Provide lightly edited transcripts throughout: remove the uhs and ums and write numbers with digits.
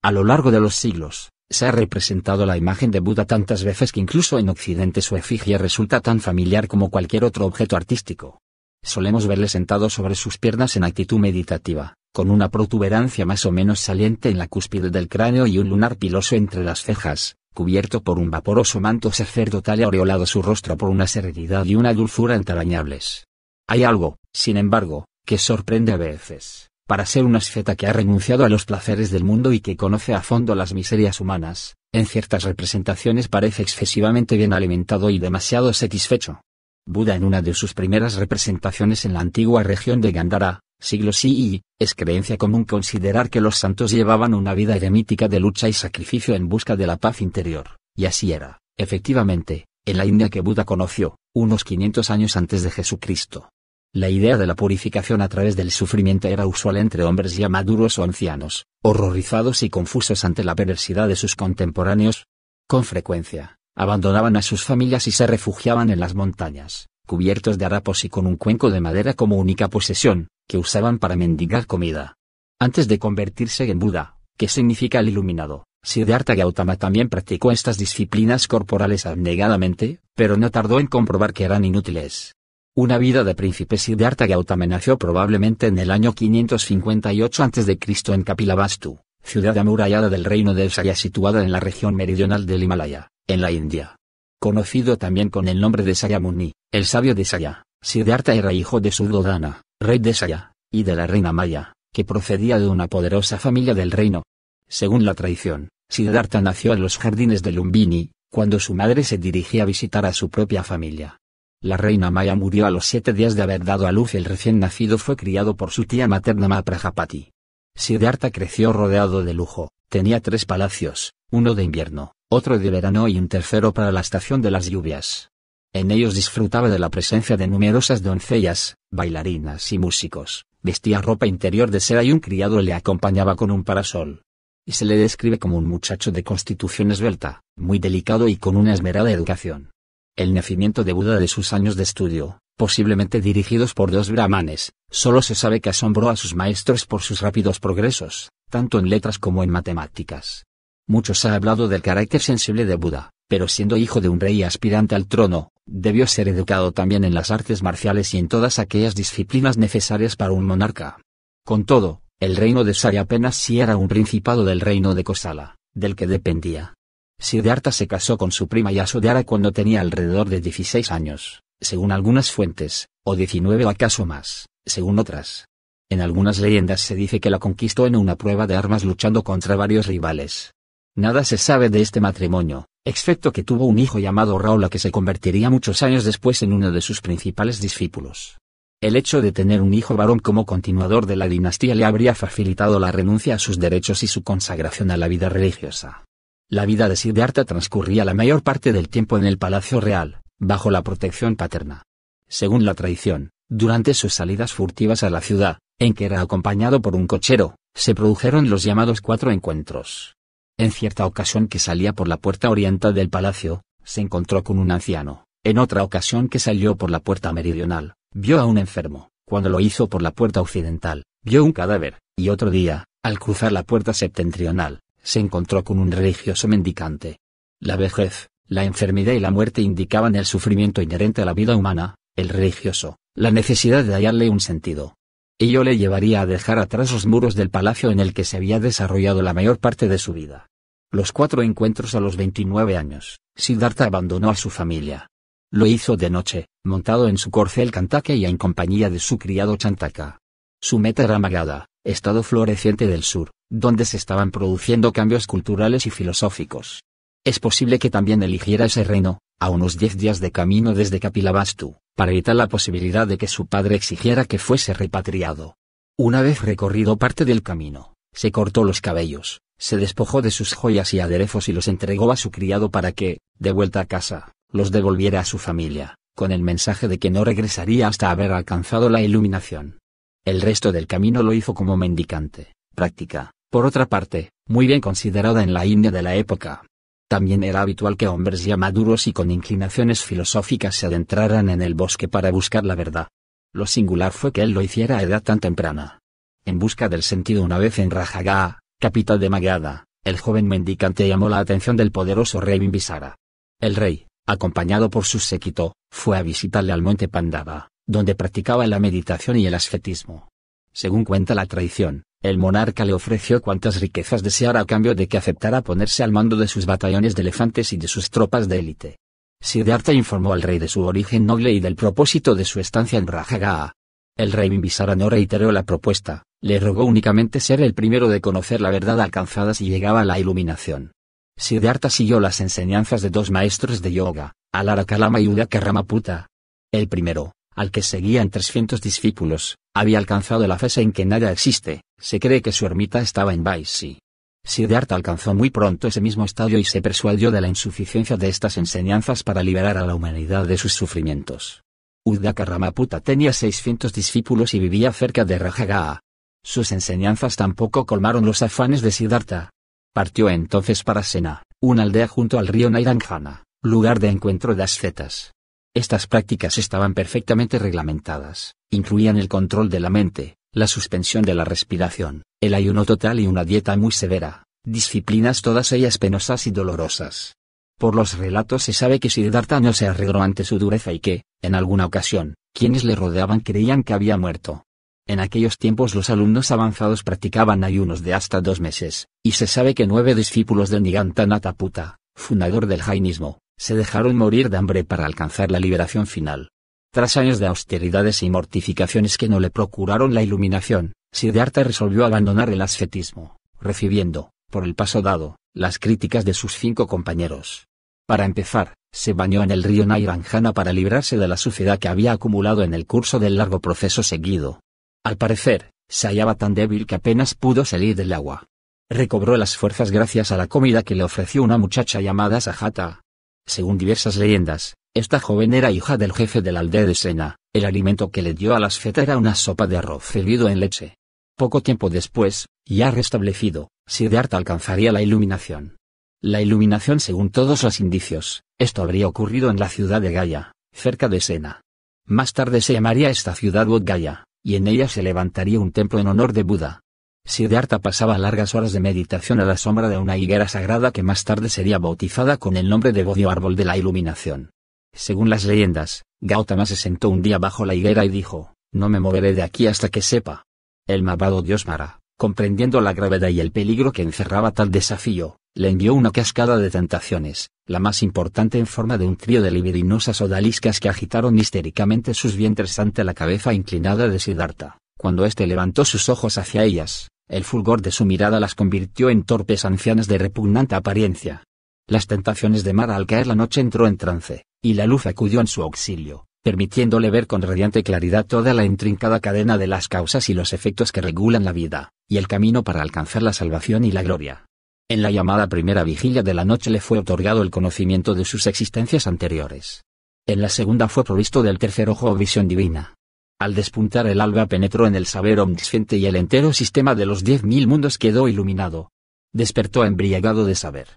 A lo largo de los siglos, se ha representado la imagen de Buda tantas veces que incluso en Occidente su efigie resulta tan familiar como cualquier otro objeto artístico. Solemos verle sentado sobre sus piernas en actitud meditativa, con una protuberancia más o menos saliente en la cúspide del cráneo y un lunar piloso entre las cejas, cubierto por un vaporoso manto sacerdotal y aureolado su rostro por una serenidad y una dulzura entrañables. Hay algo, sin embargo, que sorprende a veces. Para ser un asceta que ha renunciado a los placeres del mundo y que conoce a fondo las miserias humanas, en ciertas representaciones parece excesivamente bien alimentado y demasiado satisfecho. Buda en una de sus primeras representaciones en la antigua región de Gandhara, siglos I, es creencia común considerar que los santos llevaban una vida eremítica de lucha y sacrificio en busca de la paz interior, y así era, efectivamente, en la India que Buda conoció, unos 500 años antes de Jesucristo. La idea de la purificación a través del sufrimiento era usual entre hombres ya maduros o ancianos, horrorizados y confusos ante la perversidad de sus contemporáneos. Con frecuencia, abandonaban a sus familias y se refugiaban en las montañas, cubiertos de harapos y con un cuenco de madera como única posesión, que usaban para mendigar comida. Antes de convertirse en Buda, que significa el iluminado, Siddhartha Gautama también practicó estas disciplinas corporales abnegadamente, pero no tardó en comprobar que eran inútiles. Una vida de príncipe. Siddhartha Gautama nació probablemente en el año 558 a.C. en Kapilavastu, ciudad amurallada del reino de Saya situada en la región meridional del Himalaya, en la India. Conocido también con el nombre de Sayamuni, el sabio de Saya, Siddhartha era hijo de Suddhodana, rey de Saya, y de la reina Maya, que procedía de una poderosa familia del reino. Según la tradición, Siddhartha nació en los jardines de Lumbini, cuando su madre se dirigía a visitar a su propia familia. La reina Maya murió a los 7 días de haber dado a luz y el recién nacido fue criado por su tía materna Mahaprajapati. Siddhartha creció rodeado de lujo, tenía 3 palacios, uno de invierno, otro de verano y un tercero para la estación de las lluvias. En ellos disfrutaba de la presencia de numerosas doncellas, bailarinas y músicos, vestía ropa interior de seda y un criado le acompañaba con un parasol. Y se le describe como un muchacho de constitución esbelta, muy delicado y con una esmerada educación. El nacimiento de Buda de sus años de estudio, posiblemente dirigidos por 2 brahmanes, solo se sabe que asombró a sus maestros por sus rápidos progresos, tanto en letras como en matemáticas. Mucho se ha hablado del carácter sensible de Buda, pero siendo hijo de un rey aspirante al trono, debió ser educado también en las artes marciales y en todas aquellas disciplinas necesarias para un monarca. Con todo, el reino de Saya apenas si era un principado del reino de Kosala, del que dependía. Siddhartha se casó con su prima Yasodhara cuando tenía alrededor de 16 años, según algunas fuentes, o 19 o acaso más, según otras. En algunas leyendas se dice que la conquistó en una prueba de armas luchando contra varios rivales. Nada se sabe de este matrimonio, excepto que tuvo un hijo llamado Raula que se convertiría muchos años después en uno de sus principales discípulos. El hecho de tener un hijo varón como continuador de la dinastía le habría facilitado la renuncia a sus derechos y su consagración a la vida religiosa. La vida de Siddhartha transcurría la mayor parte del tiempo en el palacio real, bajo la protección paterna. Según la tradición, durante sus salidas furtivas a la ciudad, en que era acompañado por un cochero, se produjeron los llamados 4 encuentros. En cierta ocasión que salía por la puerta oriental del palacio, se encontró con un anciano. En otra ocasión que salió por la puerta meridional, vio a un enfermo. Cuando lo hizo por la puerta occidental, vio un cadáver, y otro día, al cruzar la puerta septentrional, se encontró con un religioso mendicante. La vejez, la enfermedad y la muerte indicaban el sufrimiento inherente a la vida humana, el religioso, la necesidad de hallarle un sentido. Ello le llevaría a dejar atrás los muros del palacio en el que se había desarrollado la mayor parte de su vida. Los 4 encuentros a los 29 años, Siddhartha abandonó a su familia. Lo hizo de noche, montado en su corcel Kantaka y en compañía de su criado Chantaka. Su meta era Magadha, estado floreciente del sur, donde se estaban produciendo cambios culturales y filosóficos. Es posible que también eligiera ese reino, a unos 10 días de camino desde Kapilavastu, para evitar la posibilidad de que su padre exigiera que fuese repatriado. Una vez recorrido parte del camino, se cortó los cabellos, se despojó de sus joyas y aderezos y los entregó a su criado para que, de vuelta a casa, los devolviera a su familia, con el mensaje de que no regresaría hasta haber alcanzado la iluminación. El resto del camino lo hizo como mendicante, práctica, por otra parte, muy bien considerada en la India de la época. También era habitual que hombres ya maduros y con inclinaciones filosóficas se adentraran en el bosque para buscar la verdad. Lo singular fue que él lo hiciera a edad tan temprana. En busca del sentido una vez en Rajagaha, capital de Magadha, El joven mendicante llamó la atención del poderoso rey Bimbisara. El rey, acompañado por su séquito, fue a visitarle al monte Pandava, donde practicaba la meditación y el ascetismo. Según cuenta la tradición, el monarca le ofreció cuantas riquezas deseara a cambio de que aceptara ponerse al mando de sus batallones de elefantes y de sus tropas de élite. Siddhartha informó al rey de su origen noble y del propósito de su estancia en Rajagaha. El rey Bimbisara no reiteró la propuesta, le rogó únicamente ser el primero de conocer la verdad alcanzada si llegaba a la iluminación. Siddhartha siguió las enseñanzas de dos maestros de yoga, Alara Kalama y Uddaka Ramaputta. El primero, al que seguían 300 discípulos, había alcanzado la fase en que nada existe, se cree que su ermita estaba en Vaisi. Siddhartha alcanzó muy pronto ese mismo estadio y se persuadió de la insuficiencia de estas enseñanzas para liberar a la humanidad de sus sufrimientos. Uddaka Ramaputta tenía 600 discípulos y vivía cerca de Rajagaha. Sus enseñanzas tampoco colmaron los afanes de Siddhartha. Partió entonces para Sena, una aldea junto al río Nairanjana, lugar de encuentro de ascetas. Estas prácticas estaban perfectamente reglamentadas, incluían el control de la mente, la suspensión de la respiración, el ayuno total y una dieta muy severa, disciplinas todas ellas penosas y dolorosas. Por los relatos se sabe que Siddhartha no se arregló ante su dureza y que, en alguna ocasión, quienes le rodeaban creían que había muerto. En aquellos tiempos los alumnos avanzados practicaban ayunos de hasta 2 meses, y se sabe que 9 discípulos de Nigantanath Putta, fundador del jainismo, se dejaron morir de hambre para alcanzar la liberación final. Tras años de austeridades y mortificaciones que no le procuraron la iluminación, Siddhartha resolvió abandonar el ascetismo, recibiendo, por el paso dado, las críticas de sus 5 compañeros. Para empezar, se bañó en el río Nairanjana para librarse de la suciedad que había acumulado en el curso del largo proceso seguido. Al parecer, se hallaba tan débil que apenas pudo salir del agua. Recobró las fuerzas gracias a la comida que le ofreció una muchacha llamada Sajata. Según diversas leyendas, esta joven era hija del jefe de la aldea de Sena. El alimento que le dio a la asceta era una sopa de arroz hervido en leche. Poco tiempo después, ya restablecido, Siddhartha alcanzaría la iluminación. La iluminación, según todos los indicios, esto habría ocurrido en la ciudad de Gaya, cerca de Sena. Más tarde se llamaría esta ciudad Bodh Gaya, y en ella se levantaría un templo en honor de Buda. Siddhartha pasaba largas horas de meditación a la sombra de una higuera sagrada que más tarde sería bautizada con el nombre de Bodhi o árbol de la iluminación. Según las leyendas, Gautama se sentó un día bajo la higuera y dijo, no me moveré de aquí hasta que sepa. El malvado dios Mara, comprendiendo la gravedad y el peligro que encerraba tal desafío, le envió una cascada de tentaciones, la más importante en forma de un trío de libidinosas odaliscas que agitaron histéricamente sus vientres ante la cabeza inclinada de Siddhartha. Cuando éste levantó sus ojos hacia ellas, el fulgor de su mirada las convirtió en torpes ancianas de repugnante apariencia. Las tentaciones de Mara. Al caer la noche entró en trance, y la luz acudió en su auxilio, permitiéndole ver con radiante claridad toda la intrincada cadena de las causas y los efectos que regulan la vida, y el camino para alcanzar la salvación y la gloria. En la llamada primera vigilia de la noche le fue otorgado el conocimiento de sus existencias anteriores. En la segunda fue provisto del tercer ojo o visión divina. Al despuntar el alba penetró en el saber omnisciente y el entero sistema de los 10.000 mundos quedó iluminado. Despertó embriagado de saber.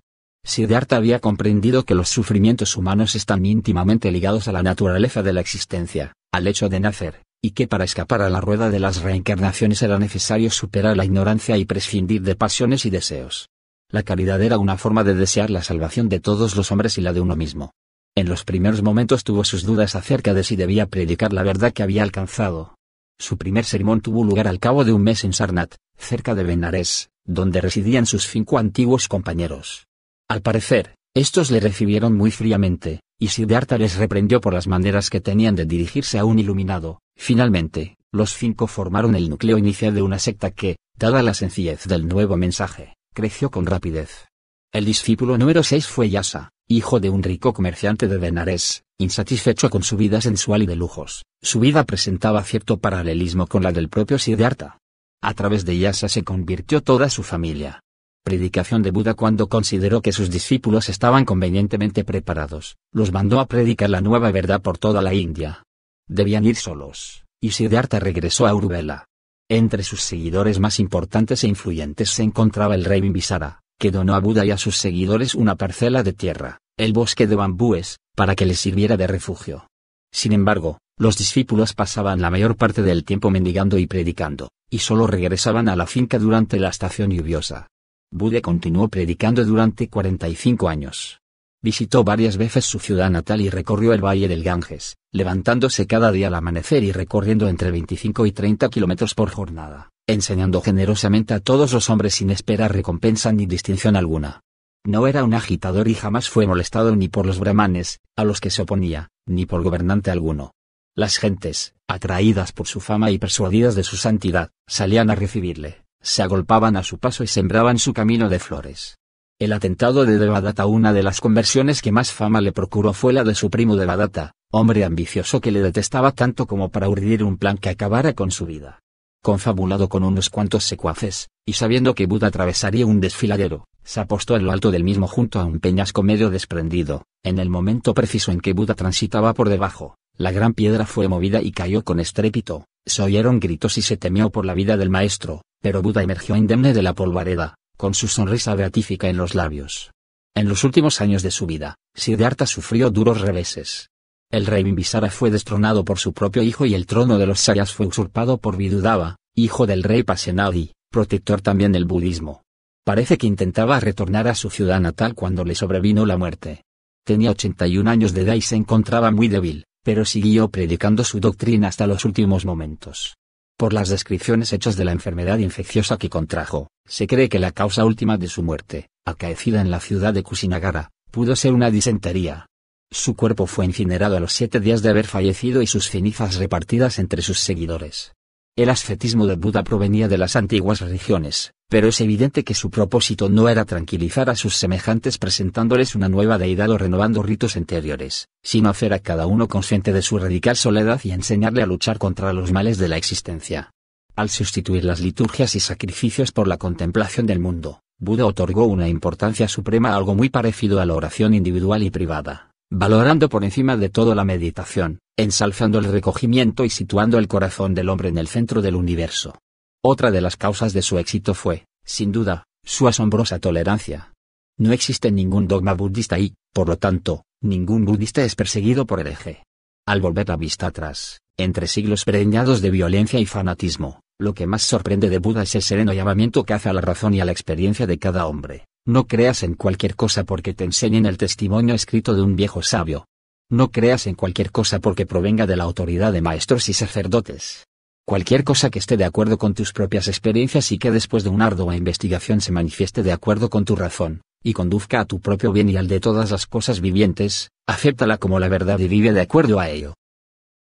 Siddhartha había comprendido que los sufrimientos humanos están íntimamente ligados a la naturaleza de la existencia, al hecho de nacer, y que para escapar a la rueda de las reencarnaciones era necesario superar la ignorancia y prescindir de pasiones y deseos. La caridad era una forma de desear la salvación de todos los hombres y la de uno mismo. En los primeros momentos tuvo sus dudas acerca de si debía predicar la verdad que había alcanzado. Su primer sermón tuvo lugar al cabo de un mes en Sarnath, cerca de Benares, donde residían sus 5 antiguos compañeros. Al parecer, estos le recibieron muy fríamente, y Siddhartha les reprendió por las maneras que tenían de dirigirse a un iluminado. Finalmente, los 5 formaron el núcleo inicial de una secta que, dada la sencillez del nuevo mensaje, creció con rapidez. El discípulo número 6 fue Yasa, hijo de un rico comerciante de Benares, insatisfecho con su vida sensual y de lujos. Su vida presentaba cierto paralelismo con la del propio Siddhartha. A través de Yasa se convirtió toda su familia. Predicación de Buda. Cuando consideró que sus discípulos estaban convenientemente preparados, los mandó a predicar la nueva verdad por toda la India. Debían ir solos, y Siddhartha regresó a Uruvela. Entre sus seguidores más importantes e influyentes se encontraba el rey Bimbisara, que donó a Buda y a sus seguidores una parcela de tierra, el bosque de bambúes, para que les sirviera de refugio. Sin embargo, los discípulos pasaban la mayor parte del tiempo mendigando y predicando, y solo regresaban a la finca durante la estación lluviosa. Buda continuó predicando durante 45 años. Visitó varias veces su ciudad natal y recorrió el valle del Ganges, levantándose cada día al amanecer y recorriendo entre 25 y 30 kilómetros por jornada, enseñando generosamente a todos los hombres sin esperar recompensa ni distinción alguna. No era un agitador y jamás fue molestado ni por los brahmanes, a los que se oponía, ni por gobernante alguno. Las gentes, atraídas por su fama y persuadidas de su santidad, salían a recibirle, se agolpaban a su paso y sembraban su camino de flores. El atentado de Devadatta. Una de las conversiones que más fama le procuró fue la de su primo Devadatta, hombre ambicioso que le detestaba tanto como para urdir un plan que acabara con su vida. Confabulado con unos cuantos secuaces, y sabiendo que Buda atravesaría un desfiladero, se apostó en lo alto del mismo junto a un peñasco medio desprendido. En el momento preciso en que Buda transitaba por debajo, la gran piedra fue movida y cayó con estrépito, se oyeron gritos y se temió por la vida del maestro, pero Buda emergió indemne de la polvareda, con su sonrisa beatífica en los labios. En los últimos años de su vida, Siddhartha sufrió duros reveses. El rey Bimbisara fue destronado por su propio hijo y el trono de los Saryas fue usurpado por Vidudaba, hijo del rey Pasenadi, protector también del budismo. Parece que intentaba retornar a su ciudad natal cuando le sobrevino la muerte. Tenía 81 años de edad y se encontraba muy débil, pero siguió predicando su doctrina hasta los últimos momentos. Por las descripciones hechas de la enfermedad infecciosa que contrajo, se cree que la causa última de su muerte, acaecida en la ciudad de Kusinagara, pudo ser una disentería. Su cuerpo fue incinerado a los 7 días de haber fallecido y sus cenizas repartidas entre sus seguidores. El ascetismo de Buda provenía de las antiguas religiones, pero es evidente que su propósito no era tranquilizar a sus semejantes presentándoles una nueva deidad o renovando ritos anteriores, sino hacer a cada uno consciente de su radical soledad y enseñarle a luchar contra los males de la existencia. Al sustituir las liturgias y sacrificios por la contemplación del mundo, Buda otorgó una importancia suprema a algo muy parecido a la oración individual y privada, valorando por encima de todo la meditación, ensalzando el recogimiento y situando el corazón del hombre en el centro del universo. Otra de las causas de su éxito fue, sin duda, su asombrosa tolerancia. No existe ningún dogma budista y, por lo tanto, ningún budista es perseguido por hereje. Al volver la vista atrás, entre siglos preñados de violencia y fanatismo, lo que más sorprende de Buda es el sereno llamamiento que hace a la razón y a la experiencia de cada hombre. No creas en cualquier cosa porque te enseñen el testimonio escrito de un viejo sabio. No creas en cualquier cosa porque provenga de la autoridad de maestros y sacerdotes. Cualquier cosa que esté de acuerdo con tus propias experiencias y que después de una ardua investigación se manifieste de acuerdo con tu razón, y conduzca a tu propio bien y al de todas las cosas vivientes, acéptala como la verdad y vive de acuerdo a ello.